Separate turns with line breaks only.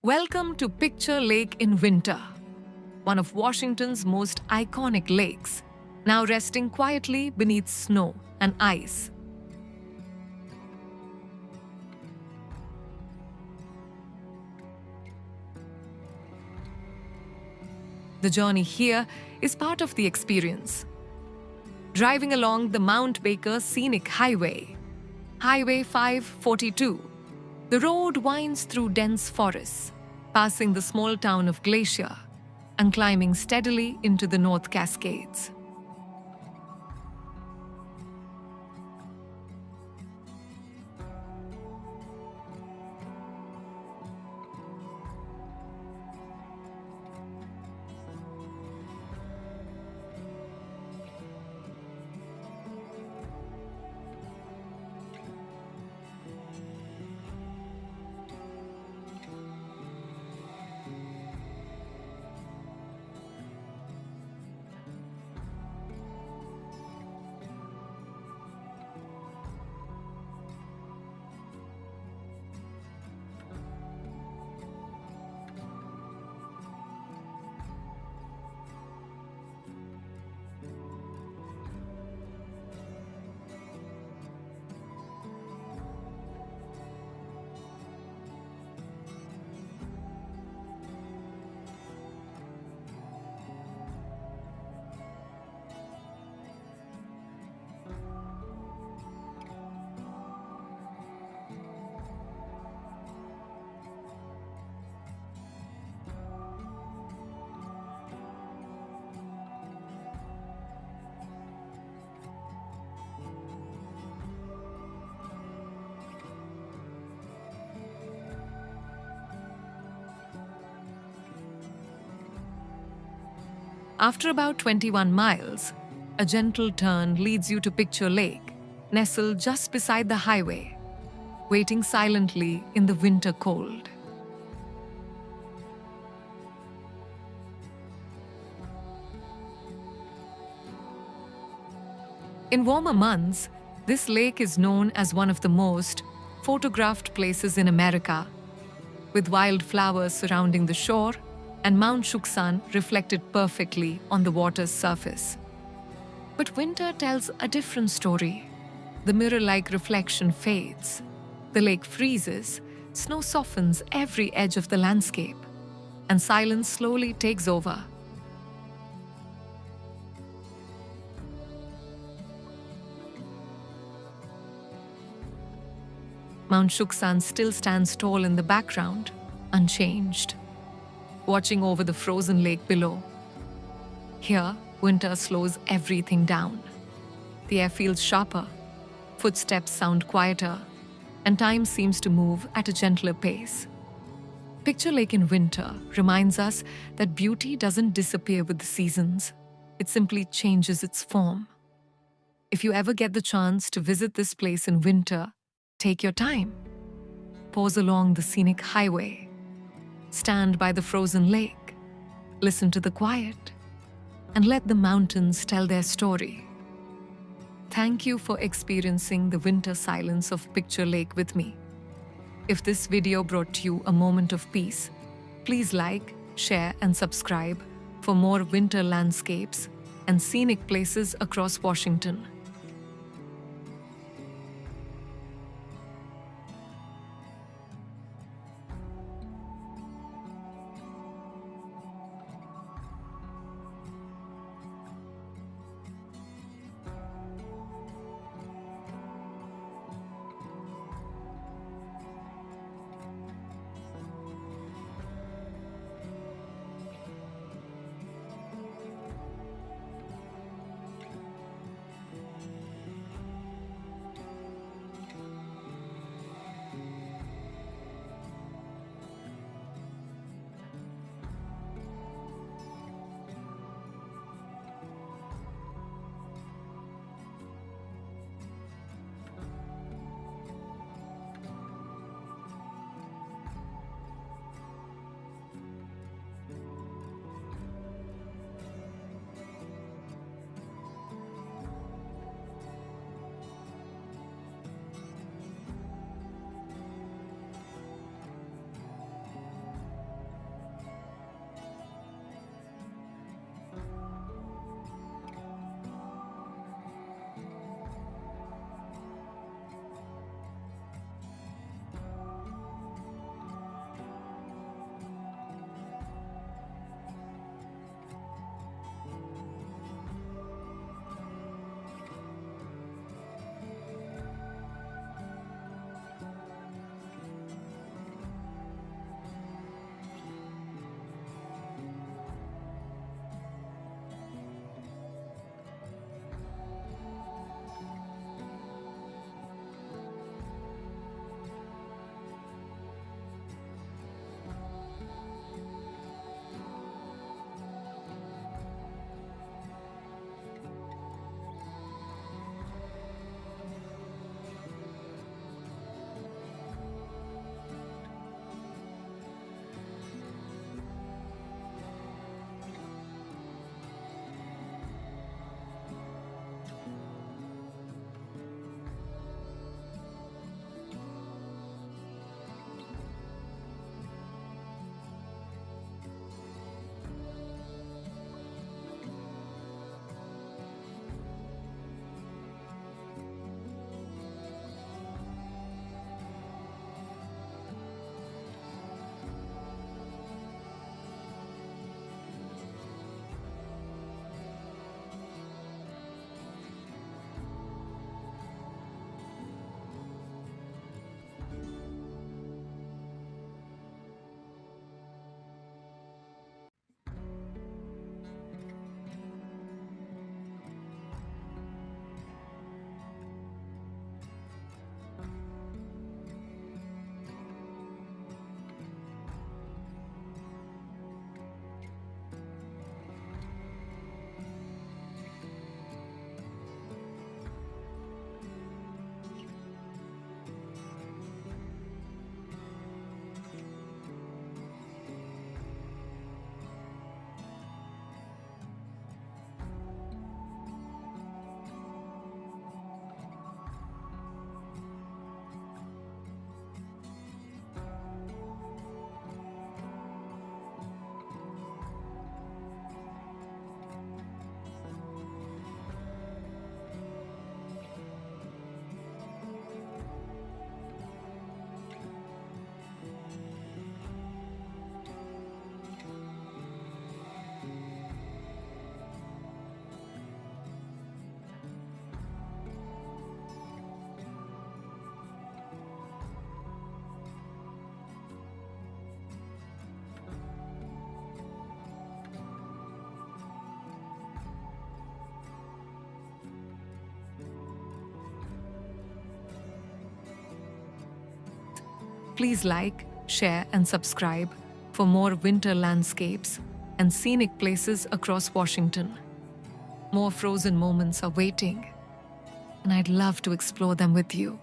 Welcome to Picture Lake in winter, one of Washington's most iconic lakes, now resting quietly beneath snow and ice. The journey here is part of the experience. Driving along the Mount Baker Scenic Highway, Highway 542, the road winds through dense forests, passing the small town of Glacier and climbing steadily into the North Cascades. After about 21 miles, a gentle turn leads you to Picture Lake, nestled just beside the highway, waiting silently in the winter cold. In warmer months, this lake is known as one of the most photographed places in America, with wildflowers surrounding the shore and Mount Shuksan reflected perfectly on the water's surface. But winter tells a different story. The mirror-like reflection fades. The lake freezes, snow softens every edge of the landscape, and silence slowly takes over. Mount Shuksan still stands tall in the background, unchanged, watching over the frozen lake below. Here, winter slows everything down. The air feels sharper, footsteps sound quieter, and time seems to move at a gentler pace. Picture Lake in winter reminds us that beauty doesn't disappear with the seasons. It simply changes its form. If you ever get the chance to visit this place in winter, take your time. Pause along the scenic highway. Stand by the frozen lake, listen to the quiet, and let the mountains tell their story. Thank you for experiencing the winter silence of Picture Lake with me. If this video brought you a moment of peace, please like, share, and subscribe for more winter landscapes and scenic places across Washington. Please like, share, and subscribe for more winter landscapes and scenic places across Washington. More frozen moments are waiting, and I'd love to explore them with you.